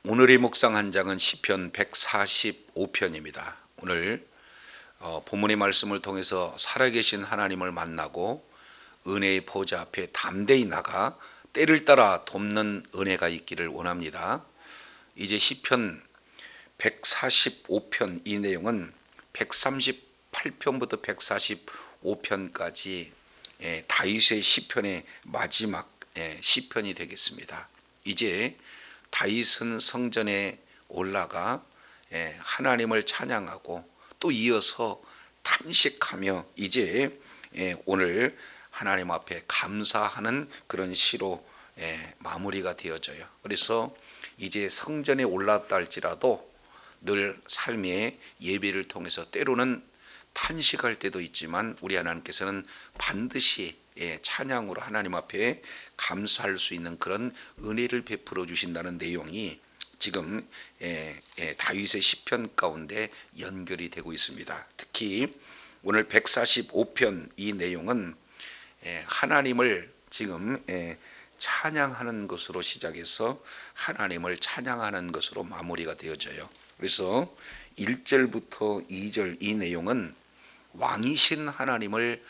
오늘의 묵상 한 장은 시편 145편입니다. 오늘 본문의 말씀을 통해서 살아계신 하나님을 만나고 은혜의 보좌 앞에 담대히 나가 때를 따라 돕는 은혜가 있기를 원합니다. 이제 시편 145편 이 내용은 138편부터 145편까지 다윗의 시편의 마지막 시편이 되겠습니다. 이제 다윗은 성전에 올라가 하나님을 찬양하고 또 이어서 탄식하며 이제 오늘 하나님 앞에 감사하는 그런 시로 마무리가 되어져요. 그래서 이제 성전에 올랐다 할지라도 늘 삶의 예배를 통해서 때로는 탄식할 때도 있지만 우리 하나님께서는 반드시 찬양으로 하나님 앞에 감사할 수 있는 그런 은혜를 베풀어 주신다는 내용이 지금 다윗의 시편 가운데 연결이 되고 있습니다. 특히 오늘 145편 이 내용은 하나님을 지금 찬양하는 것으로 시작해서 하나님을 찬양하는 것으로 마무리가 되어져요. 그래서 1절부터 2절 이 내용은 왕이신 하나님을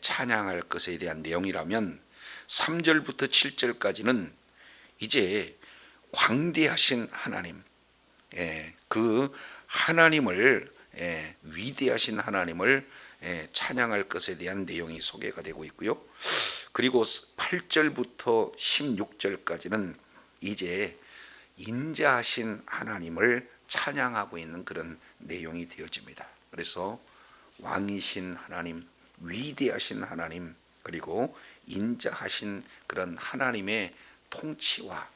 찬양할 것에 대한 내용이라면 3절부터 7절까지는 이제 광대하신 하나님, 그 하나님을 위대하신 하나님을 찬양할 것에 대한 내용이 소개가 되고 있고요. 그리고 8절부터 16절까지는 이제 인자하신 하나님을 찬양하고 있는 그런 내용이 되어집니다. 그래서 왕이신 하나님, 위대하신 하나님, 그리고 인자하신 그런 하나님의 통치와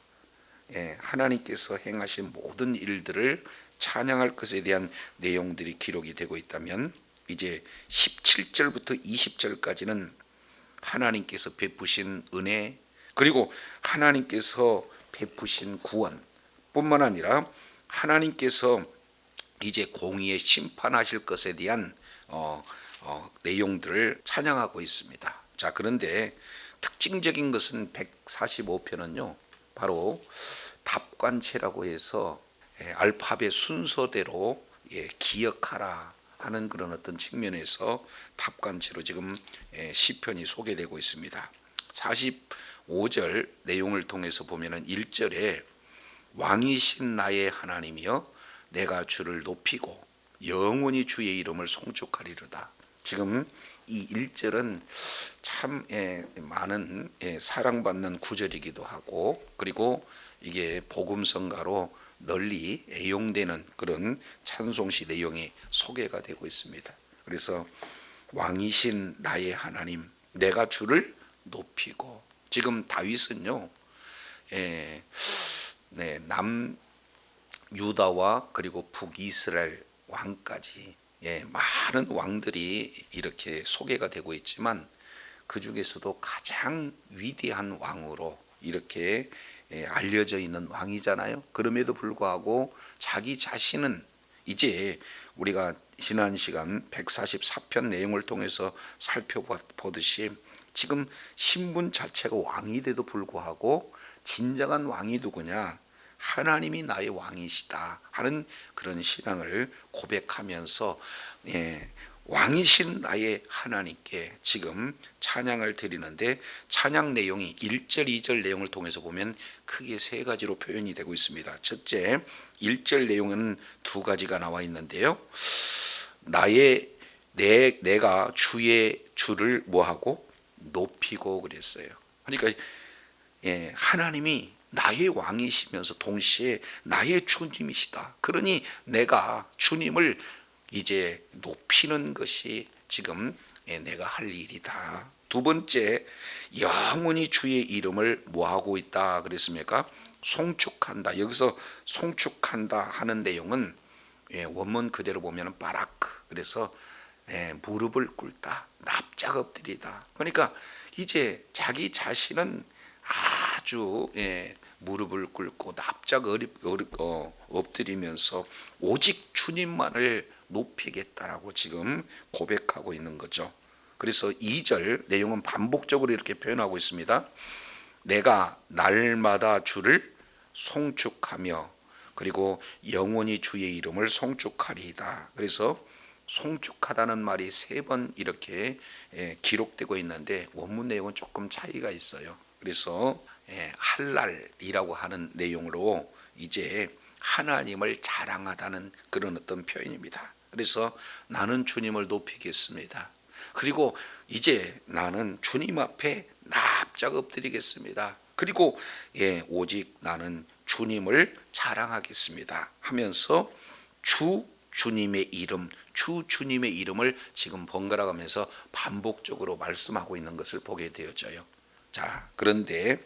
하나님께서 행하신 모든 일들을 찬양할 것에 대한 내용들이 기록이 되고 있다면 이제 17절부터 20절까지는 하나님께서 베푸신 은혜, 그리고 하나님께서 베푸신 구원 뿐만 아니라 하나님께서 이제 공의에 심판하실 것에 대한 내용들을 찬양하고 있습니다. 자, 그런데 특징적인 것은 145편은요 바로 답관체라고 해서 알파벳 순서대로 기억하라 하는 그런 어떤 측면에서 답관체로 지금 시편이 소개되고 있습니다. 45절 내용을 통해서 보면은 1절에 왕이신 나의 하나님이여 내가 주를 높이고 영원히 주의 이름을 송축하리로다. 지금 이 1절은 참 많은 사랑받는 구절이기도 하고, 그리고 이게 복음성가로 널리 애용되는 그런 찬송시 내용이 소개가 되고 있습니다. 그래서 왕이신 나의 하나님, 내가 주를 높이고, 지금 다윗은요 남유다와 그리고 북이스라엘 왕까지 많은 왕들이 이렇게 소개가 되고 있지만 그 중에서도 가장 위대한 왕으로 이렇게 알려져 있는 왕이잖아요. 그럼에도 불구하고 자기 자신은 이제 우리가 지난 시간 144편 내용을 통해서 살펴보듯이 지금 신분 자체가 왕이 돼도 불구하고 진정한 왕이 누구냐? 하나님이 나의 왕이시다 하는 그런 신앙을 고백하면서 왕이신 나의 하나님께 지금 찬양을 드리는데, 찬양 내용이 1절 2절 내용을 통해서 보면 크게 세 가지로 표현이 되고 있습니다. 첫째, 1절 내용은 두 가지가 나와 있는데요, 내가 주를 뭐하고 높이고 그랬어요. 그러니까 하나님이 나의 왕이시면서 동시에 나의 주님이시다. 그러니 내가 주님을 이제 높이는 것이 지금 내가 할 일이다. 두 번째, 영원히 주의 이름을 뭐하고 있다 그랬습니까? 송축한다. 여기서 송축한다 하는 내용은 원문 그대로 보면 바라크, 그래서 무릎을 꿇다, 납작 엎드리다. 그러니까 이제 자기 자신은 아주 무릎을 꿇고 납작 엎드리면서 오직 주님만을 높이겠다라고 지금 고백하고 있는 거죠. 그래서 2절 내용은 반복적으로 이렇게 표현하고 있습니다. 내가 날마다 주를 송축하며 그리고 영원히 주의 이름을 송축하리이다. 그래서 송축하다는 말이 3번 이렇게 기록되고 있는데 원문 내용은 조금 차이가 있어요. 그래서 할랄이라고 하는 내용으로 이제 하나님을 자랑하다는 그런 어떤 표현입니다. 그래서 나는 주님을 높이겠습니다. 그리고 이제 나는 주님 앞에 납작 엎드리겠습니다. 그리고 오직 나는 주님을 자랑하겠습니다 하면서 주님의 이름을 지금 번갈아 가면서 반복적으로 말씀하고 있는 것을 보게 되어져요. 자, 그런데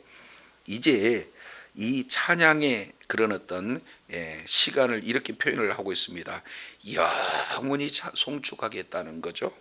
이제 이 찬양의 그런 어떤 시간을 이렇게 표현을 하고 있습니다. 영원히 송축하겠다는 거죠.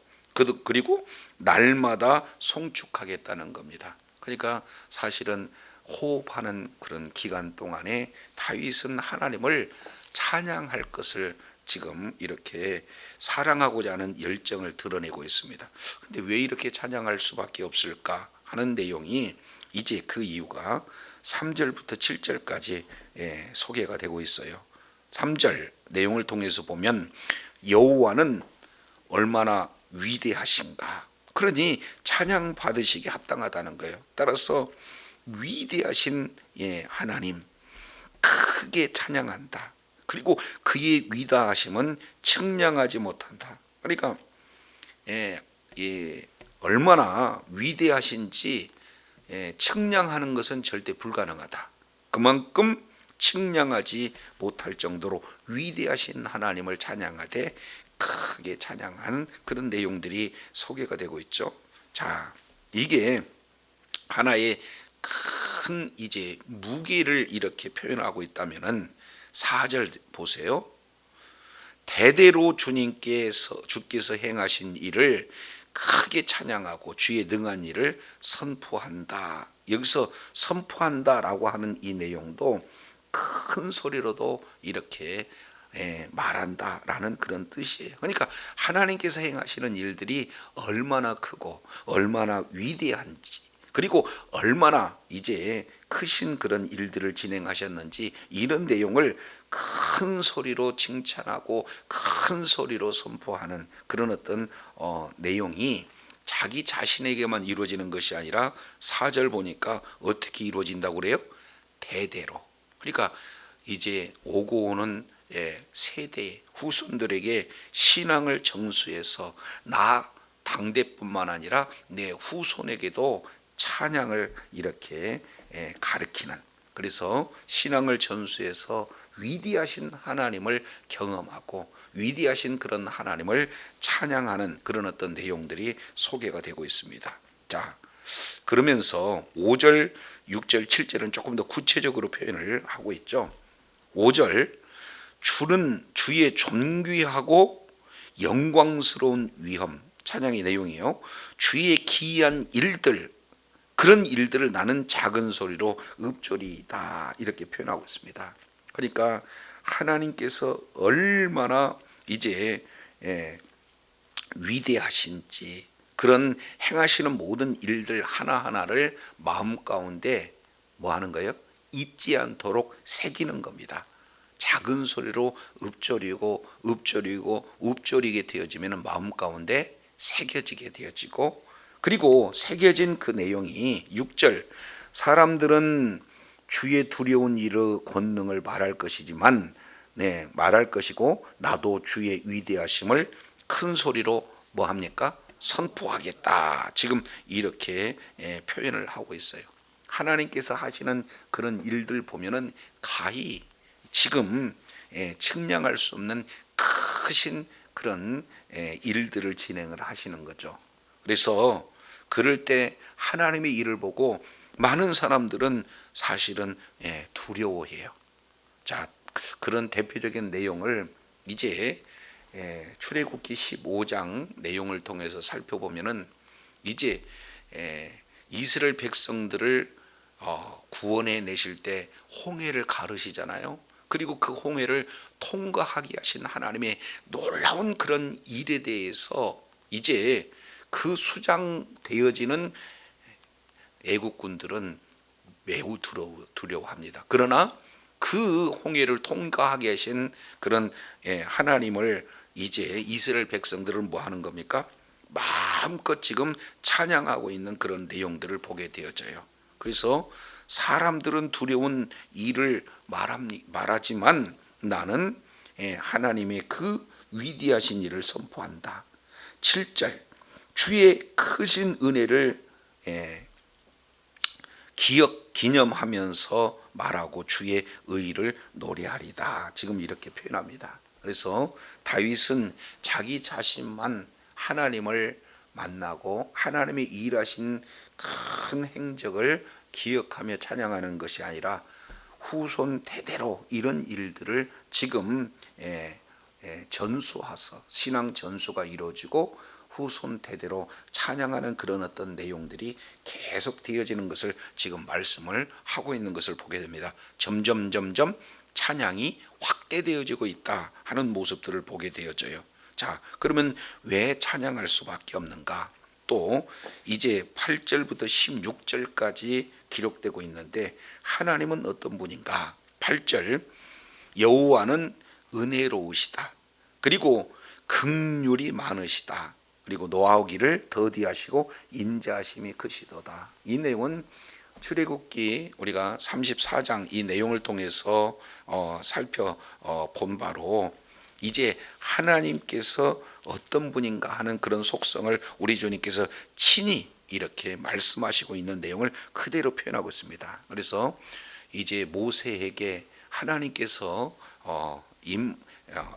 그리고 날마다 송축하겠다는 겁니다. 그러니까 사실은 호흡하는 그런 기간 동안에 다윗은 하나님을 찬양할 것을 지금 이렇게 사랑하고자 하는 열정을 드러내고 있습니다. 근데 왜 이렇게 찬양할 수밖에 없을까 하는 내용이 이제 그 이유가 3절부터 7절까지 소개가 되고 있어요. 3절 내용을 통해서 보면 여호와는 얼마나 위대하신가, 그러니 찬양 받으시기 합당하다는 거예요. 따라서 위대하신 하나님 크게 찬양한다. 그리고 그의 위대하심은 측량하지 못한다. 그러니까 얼마나 위대하신지 측량하는 것은 절대 불가능하다. 그만큼 측량하지 못할 정도로 위대하신 하나님을 찬양하되 크게 찬양하는 그런 내용들이 소개가 되고 있죠. 자, 이게 하나의 큰 이제 무게를 이렇게 표현하고 있다면은 4절 보세요. 대대로 주께서 행하신 일을 크게 찬양하고 주의 능한 일을 선포한다. 여기서 선포한다라고 하는 이 내용도 큰 소리로도 이렇게 말한다라는 그런 뜻이에요. 그러니까 하나님께서 행하시는 일들이 얼마나 크고 얼마나 위대한지, 그리고 얼마나 이제 크신 그런 일들을 진행하셨는지 이런 내용을 큰 소리로 칭찬하고 큰 소리로 선포하는 그런 어떤 내용이 자기 자신에게만 이루어지는 것이 아니라 4절 보니까 어떻게 이루어진다고 그래요? 대대로. 그러니까 이제 오고 오는 세대 후손들에게 신앙을 정수해서 나 당대뿐만 아니라 내 후손에게도 찬양을 이렇게 가르치는, 그래서 신앙을 전수해서 위대하신 하나님을 경험하고 위대하신 그런 하나님을 찬양하는 그런 어떤 내용들이 소개가 되고 있습니다. 자, 그러면서 5절, 6절, 7절은 조금 더 구체적으로 표현을 하고 있죠. 5절, 주는 주의 존귀하고 영광스러운 위엄, 찬양의 내용이에요. 주의 기이한 일들, 그런 일들을 나는 작은 소리로 읊조리이다, 이렇게 표현하고 있습니다. 그러니까 하나님께서 얼마나 이제 위대하신지, 그런 행하시는 모든 일들 하나하나를 마음 가운데 뭐 하는 거예요? 잊지 않도록 새기는 겁니다. 작은 소리로 읊조리게 되어지면 마음 가운데 새겨지게 되어지고, 그리고 새겨진 그 내용이 6절, 사람들은 주의 두려운 일의 권능을 말할 것이지만 말할 것이고 나도 주의 위대하심을 큰 소리로 뭐 합니까? 선포하겠다. 지금 이렇게 표현을 하고 있어요. 하나님께서 하시는 그런 일들 보면은 가히 지금 측량할 수 없는 크신 그런 일들을 진행을 하시는 거죠. 그래서 그럴 때 하나님의 일을 보고 많은 사람들은 사실은 두려워해요. 자, 그런 대표적인 내용을 이제 출애굽기 15장 내용을 통해서 살펴보면은 이제 이스라엘 백성들을 구원해 내실 때 홍해를 가르시잖아요. 그리고 그 홍해를 통과하게 하신 하나님의 놀라운 그런 일에 대해서 이제 그 수장되어지는 애국군들은 매우 두려워합니다. 그러나 그 홍해를 통과하게 하신 그런 하나님을 이제 이스라엘 백성들은 뭐 하는 겁니까? 마음껏 지금 찬양하고 있는 그런 내용들을 보게 되어져요. 그래서 사람들은 두려운 일을 말하지만 나는 하나님의 그 위대하신 일을 선포한다. 7절 주의 크신 은혜를 기념하면서 말하고 주의 의를 노래하리다. 지금 이렇게 표현합니다. 그래서 다윗은 자기 자신만 하나님을 만나고 하나님의 일하신 큰 행적을 기억하며 찬양하는 것이 아니라 후손 대대로 이런 일들을 지금 전수하서 신앙 전수가 이루어지고 후손 대대로 찬양하는 그런 어떤 내용들이 계속 되어지는 것을 지금 말씀을 하고 있는 것을 보게 됩니다. 점점 찬양이 확대되어지고 있다 하는 모습들을 보게 되어져요. 자, 그러면 왜 찬양할 수밖에 없는가? 또 이제 8절부터 16절까지 기록되고 있는데 하나님은 어떤 분인가? 8절 여호와는 은혜로우시다. 그리고 긍휼이 많으시다. 그리고 노하오기를 더디하시고 인자하심이 크시도다. 이 내용은 출애굽기 우리가 34장 이 내용을 통해서 살펴본 바로 이제 하나님께서 어떤 분인가 하는 그런 속성을 우리 주님께서 친히 이렇게 말씀하시고 있는 내용을 그대로 표현하고 있습니다. 그래서 이제 모세에게 하나님께서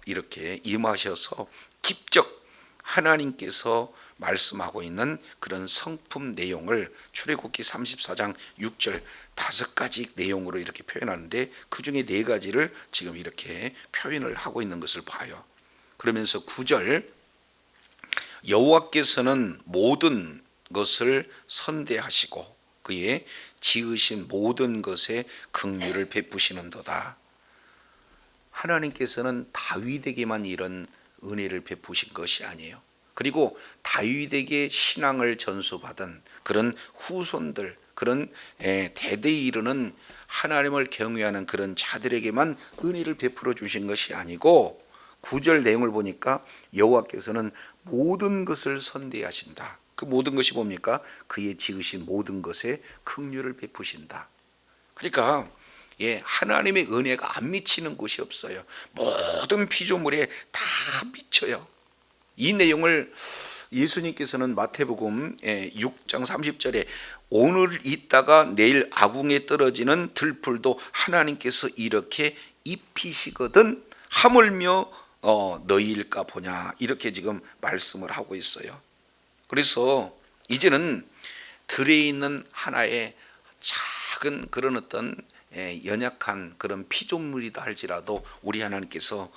이렇게 임하셔서 직접 하나님께서 말씀하고 있는 그런 성품 내용을 출애굽기 34장 6절 5가지 내용으로 이렇게 표현하는데 그중에 4가지를 지금 이렇게 표현을 하고 있는 것을 봐요. 그러면서 9절 여호와께서는 모든 것을 선대하시고 그의 지으신 모든 것에 긍휼을 베푸시는도다. 하나님께서는 다윗에게만 이런 은혜를 베푸신 것이 아니에요. 그리고 다윗에게 신앙을 전수받은 그런 후손들, 그런 대대에 이르는 하나님을 경외하는 그런 자들에게만 은혜를 베풀어 주신 것이 아니고 9절 내용을 보니까 여호와께서는 모든 것을 선대하신다. 그 모든 것이 뭡니까? 그의 지으신 모든 것에 긍휼을 베푸신다. 그러니까 하나님의 은혜가 안 미치는 곳이 없어요. 모든 피조물에 다 미쳐요. 이 내용을 예수님께서는 마태복음 6장 30절에 오늘 있다가 내일 아궁에 떨어지는 들풀도 하나님께서 이렇게 입히시거든 하물며 너희일까 보냐 이렇게 지금 말씀을 하고 있어요. 그래서 이제는 들에 있는 하나의 작은 그런 어떤 연약한 그런 피조물이다 할지라도 우리 하나님께서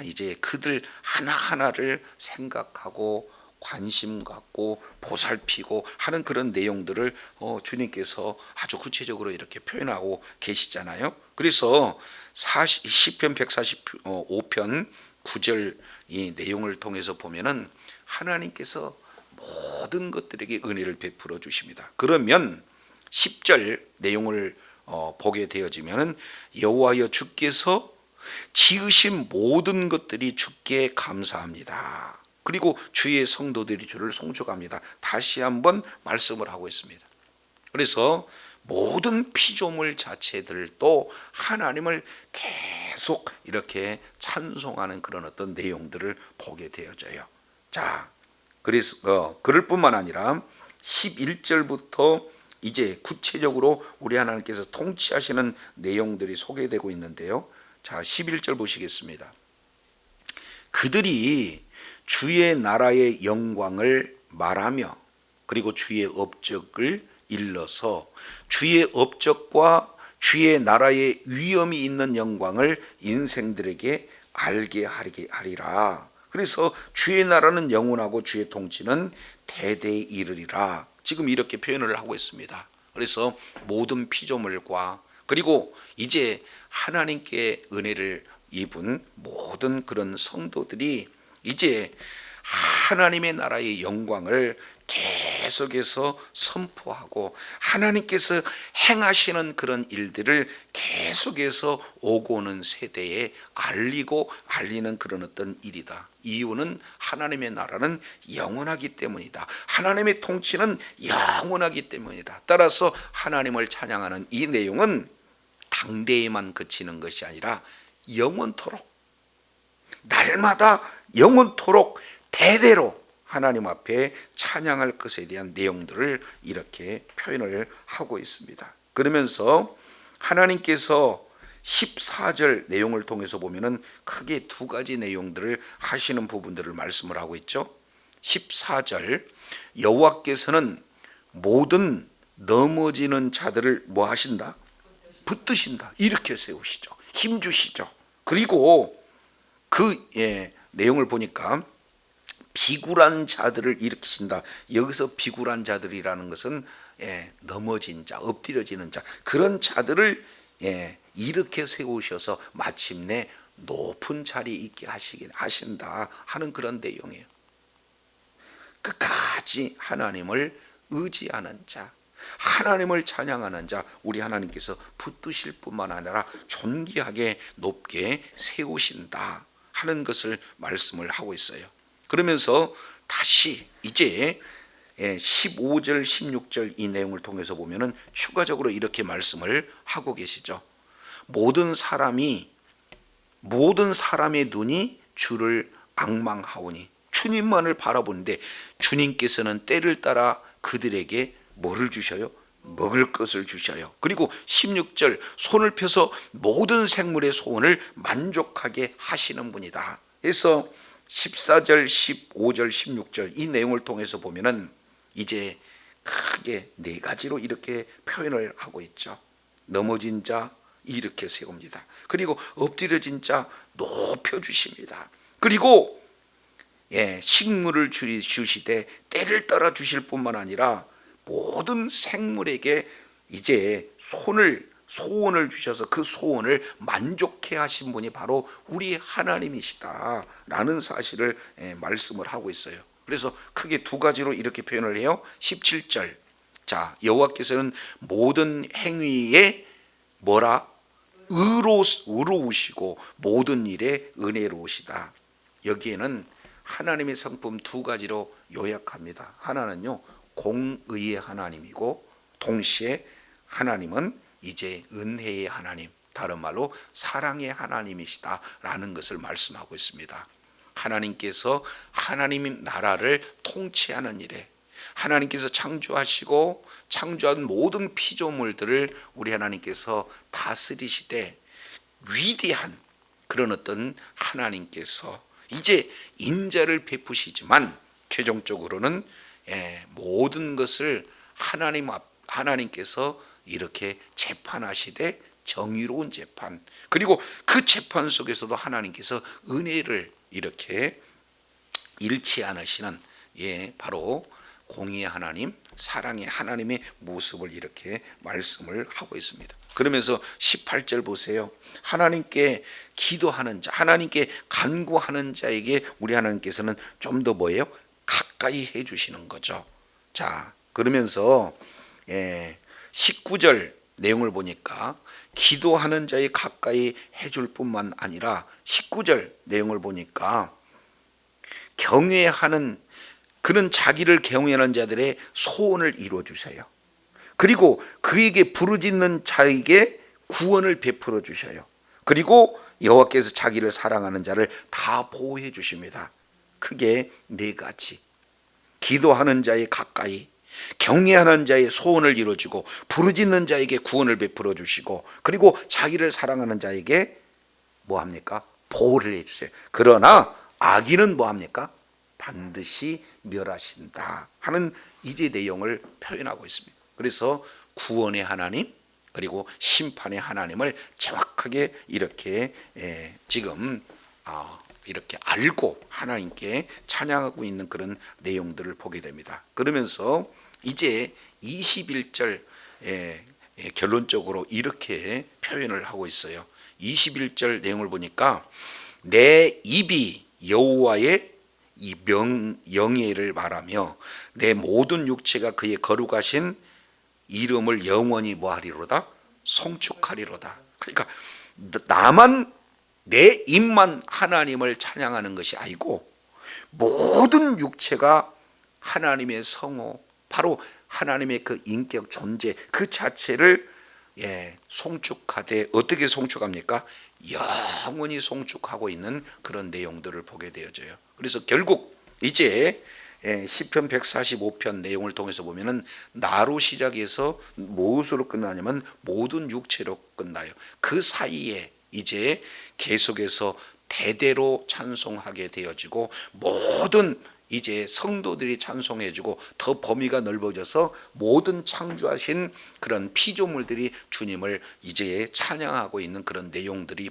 이제 그들 하나하나를 생각하고 관심 갖고 보살피고 하는 그런 내용들을 주님께서 아주 구체적으로 이렇게 표현하고 계시잖아요. 그래서 시편 145편 9절 이 내용을 통해서 보면은 하나님께서 모든 것들에게 은혜를 베풀어 주십니다. 그러면 10절 내용을 보게 되어지면은 여호와여 주께서 지으신 모든 것들이 주께 감사합니다. 그리고 주의 성도들이 주를 송축합니다. 다시 한번 말씀을 하고 있습니다. 그래서 모든 피조물 자체들도 하나님을 계속 이렇게 찬송하는 그런 어떤 내용들을 보게 되어져요. 자, 그래서 그럴 뿐만 아니라 11절부터 이제 구체적으로 우리 하나님께서 통치하시는 내용들이 소개되고 있는데요. 자, 11절 보시겠습니다. 그들이 주의 나라의 영광을 말하며 그리고 주의 업적을 일러서 주의 업적과 주의 나라의 위엄이 있는 영광을 인생들에게 알게 하리라. 그래서 주의 나라는 영원하고 주의 통치는 대대에 이르리라. 지금 이렇게 표현을 하고 있습니다. 그래서 모든 피조물과 그리고 이제 하나님께 은혜를 입은 모든 그런 성도들이 이제 하나님의 나라의 영광을 계속해서 선포하고 하나님께서 행하시는 그런 일들을 계속해서 오고 오는 세대에 알리는 그런 어떤 일이다. 이유는 하나님의 나라는 영원하기 때문이다. 하나님의 통치는 영원하기 때문이다. 따라서 하나님을 찬양하는 이 내용은 당대에만 그치는 것이 아니라 영원토록, 날마다 영원토록 대대로 하나님 앞에 찬양할 것에 대한 내용들을 이렇게 표현을 하고 있습니다. 그러면서 하나님께서 14절 내용을 통해서 보면은 크게 두 가지 내용들을 하시는 부분들을 말씀을 하고 있죠. 14절, 여호와께서는 모든 넘어지는 자들을 뭐 하신다? 붙드신다. 이렇게 세우시죠. 힘 주시죠. 그리고 그 내용을 보니까 비굴한 자들을 일으키신다. 여기서 비굴한 자들이라는 것은 넘어진 자, 엎드려지는 자, 그런 자들을 이렇게 세우셔서 마침내 높은 자리에 있게 하신다 하는 그런 내용이에요. 끝까지 하나님을 의지하는 자, 하나님을 찬양하는 자, 우리 하나님께서 붙드실 뿐만 아니라 존귀하게 높게 세우신다 하는 것을 말씀을 하고 있어요. 그러면서 다시 이제 15절 16절 이 내용을 통해서 보면은 추가적으로 이렇게 말씀을 하고 계시죠. 모든 사람의 눈이 주를 앙망하오니, 주님만을 바라보는데 주님께서는 때를 따라 그들에게 뭐를 주셔요? 먹을 것을 주셔요. 그리고 16절, 손을 펴서 모든 생물의 소원을 만족하게 하시는 분이다. 그래서 14절, 15절, 16절 이 내용을 통해서 보면은 이제 크게 네 가지로 이렇게 표현을 하고 있죠. 넘어진 자 이렇게 세웁니다. 그리고 엎드려진 자 높여 주십니다. 그리고 식물을 주시되 때를 따라 주실 뿐만 아니라 모든 생물에게 이제 소원을 주셔서 그 소원을 만족해 하신 분이 바로 우리 하나님이시다라는 사실을 말씀을 하고 있어요. 그래서 크게 두 가지로 이렇게 표현을 해요. 17절, 자, 여호와께서는 모든 행위에 뭐라? 의로우시고 모든 일에 은혜로우시다. 여기에는 하나님의 성품 두 가지로 요약합니다. 하나는요, 공의의 하나님이고 동시에 하나님은 이제 은혜의 하나님, 다른 말로 사랑의 하나님이시다라는 것을 말씀하고 있습니다. 하나님께서 하나님의 나라를 통치하는 일에, 하나님께서 창조하시고 창조한 모든 피조물들을 우리 하나님께서 다스리시되 위대한 그런 어떤 하나님께서 이제 인자를 베푸시지만 최종적으로는 모든 것을 하나님께서 이렇게 재판하시되 정의로운 재판, 그리고 그 재판 속에서도 하나님께서 은혜를 이렇게 잃지 않으시는 바로 공의의 하나님, 사랑의 하나님의 모습을 이렇게 말씀을 하고 있습니다. 그러면서 18절 보세요. 하나님께 기도하는 자, 하나님께 간구하는 자에게 우리 하나님께서는 좀 더 뭐예요? 가까이 해 주시는 거죠. 자, 그러면서 19절 내용을 보니까 기도하는 자에 가까이 해줄 뿐만 아니라 19절 내용을 보니까 경외하는 그런 자기를 경외하는 자들의 소원을 이루어 주세요. 그리고 그에게 부르짖는 자에게 구원을 베풀어 주셔요. 그리고 여호와께서 자기를 사랑하는 자를 다 보호해 주십니다. 크게 네 가지. 기도하는 자에 가까이, 경외하는 자의 소원을 이루어주고 부르짖는 자에게 구원을 베풀어 주시고, 그리고 자기를 사랑하는 자에게 뭐합니까? 보호를 해주세요. 그러나 악인은 뭐합니까? 반드시 멸하신다 하는 이제 내용을 표현하고 있습니다. 그래서 구원의 하나님 그리고 심판의 하나님을 정확하게 이렇게 지금 이렇게 알고 하나님께 찬양하고 있는 그런 내용들을 보게 됩니다. 그러면서 이제 21절 결론적으로 이렇게 표현을 하고 있어요. 21절 내용을 보니까 내 입이 여호와의 이 영예를 말하며 내 모든 육체가 그의 거룩하신 이름을 영원히 뭐하리로다? 송축하리로다. 그러니까 나만 내 입만 하나님을 찬양하는 것이 아니고 모든 육체가 하나님의 성호, 바로 하나님의 그 인격 존재 그 자체를 송축하되, 어떻게 송축합니까? 영원히 송축하고 있는 그런 내용들을 보게 되어져요. 그래서 결국 이제 시편 145편 내용을 통해서 보면은 나로 시작해서 무엇으로 끝나냐면 모든 육체로 끝나요. 그 사이에 이제 계속해서 대대로 찬송하게 되어지고 모든 이제 성도들이 찬송해주고 더 범위가 넓어져서 모든 창조하신 그런 피조물들이 주님을 이제 찬양하고 있는 그런 내용들이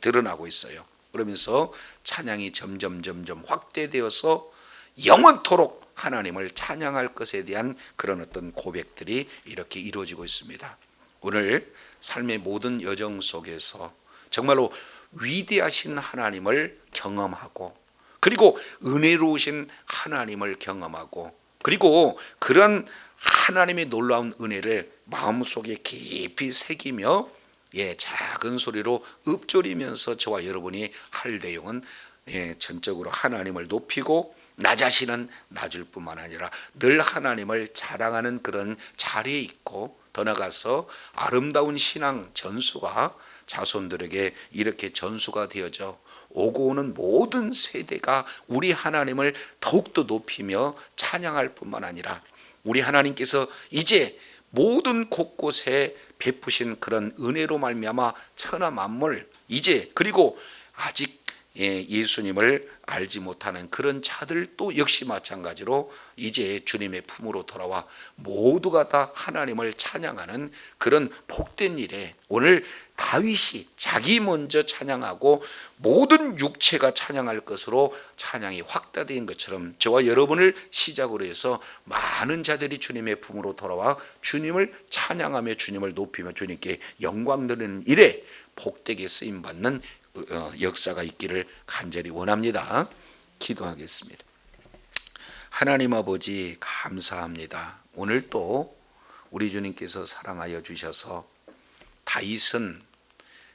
드러나고 있어요. 그러면서 찬양이 점점 확대되어서 영원토록 하나님을 찬양할 것에 대한 그런 어떤 고백들이 이렇게 이루어지고 있습니다. 오늘 삶의 모든 여정 속에서 정말로 위대하신 하나님을 경험하고, 그리고 은혜로우신 하나님을 경험하고, 그리고 그런 하나님의 놀라운 은혜를 마음속에 깊이 새기며 작은 소리로 읊조리면서 저와 여러분이 할 내용은 전적으로 하나님을 높이고 나 자신은 낮을 뿐만 아니라 늘 하나님을 자랑하는 그런 자리에 있고, 더 나아가서 아름다운 신앙 전수가 자손들에게 이렇게 전수가 되어져 오고 오는 모든 세대가 우리 하나님을 더욱더 높이며 찬양할 뿐만 아니라 우리 하나님께서 이제 모든 곳곳에 베푸신 그런 은혜로 말미암아 천하 만물, 이제 그리고 아직 예수님을 알지 못하는 그런 자들 또 역시 마찬가지로 이제 주님의 품으로 돌아와 모두가 다 하나님을 찬양하는 그런 복된 일에, 오늘 다윗이 자기 먼저 찬양하고 모든 육체가 찬양할 것으로 찬양이 확대된 것처럼 저와 여러분을 시작으로 해서 많은 자들이 주님의 품으로 돌아와 주님을 찬양하며 주님을 높이며 주님께 영광 드리는 일에 복되게 쓰임받는 역사가 있기를 간절히 원합니다. 기도하겠습니다. 하나님 아버지 감사합니다. 오늘 또 우리 주님께서 사랑하여 주셔서 다윗은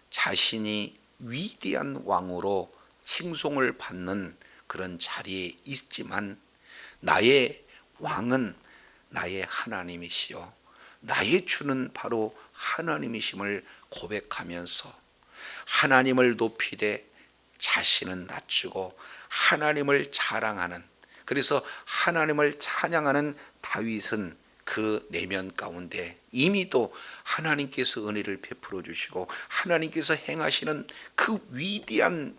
자신이 위대한 왕으로 칭송을 받는 그런 자리에 있지만 나의 왕은 나의 하나님이시요 나의 주는 바로 하나님이심을 고백하면서 하나님을 높이되 자신은 낮추고 하나님을 자랑하는, 그래서 하나님을 찬양하는 다윗은 그 내면 가운데 이미 또 하나님께서 은혜를 베풀어 주시고 하나님께서 행하시는 그 위대한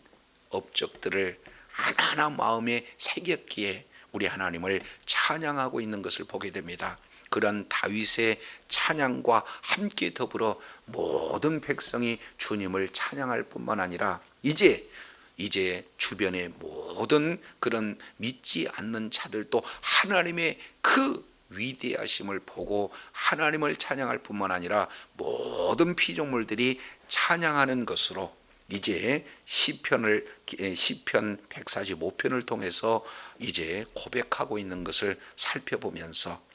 업적들을 하나하나 마음에 새겼기에 우리 하나님을 찬양하고 있는 것을 보게 됩니다. 그런 다윗의 찬양과 함께 더불어 모든 백성이 주님을 찬양할 뿐만 아니라 이제 주변의 모든 그런 믿지 않는 자들도 하나님의 그 위대하심을 보고 하나님을 찬양할 뿐만 아니라 모든 피조물들이 찬양하는 것으로 이제 시편 145편을 통해서 이제 고백하고 있는 것을 살펴보면서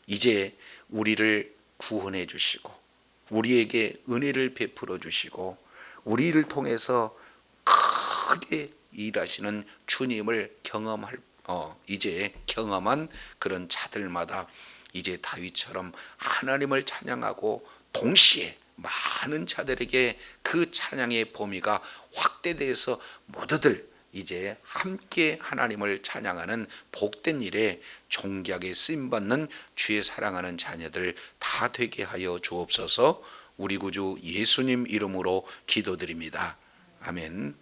이제 우리를 구원해 주시고 우리에게 은혜를 베풀어 주시고 우리를 통해서 크게 일하시는 주님을 이제 경험한 그런 자들마다 이제 다윗처럼 하나님을 찬양하고 동시에 많은 자들에게 그 찬양의 범위가 확대돼서 모두들 이제 함께 하나님을 찬양하는 복된 일에 존귀하게 쓰임받는 주의 사랑하는 자녀들 다 되게 하여 주옵소서. 우리 구주 예수님 이름으로 기도드립니다. 아멘.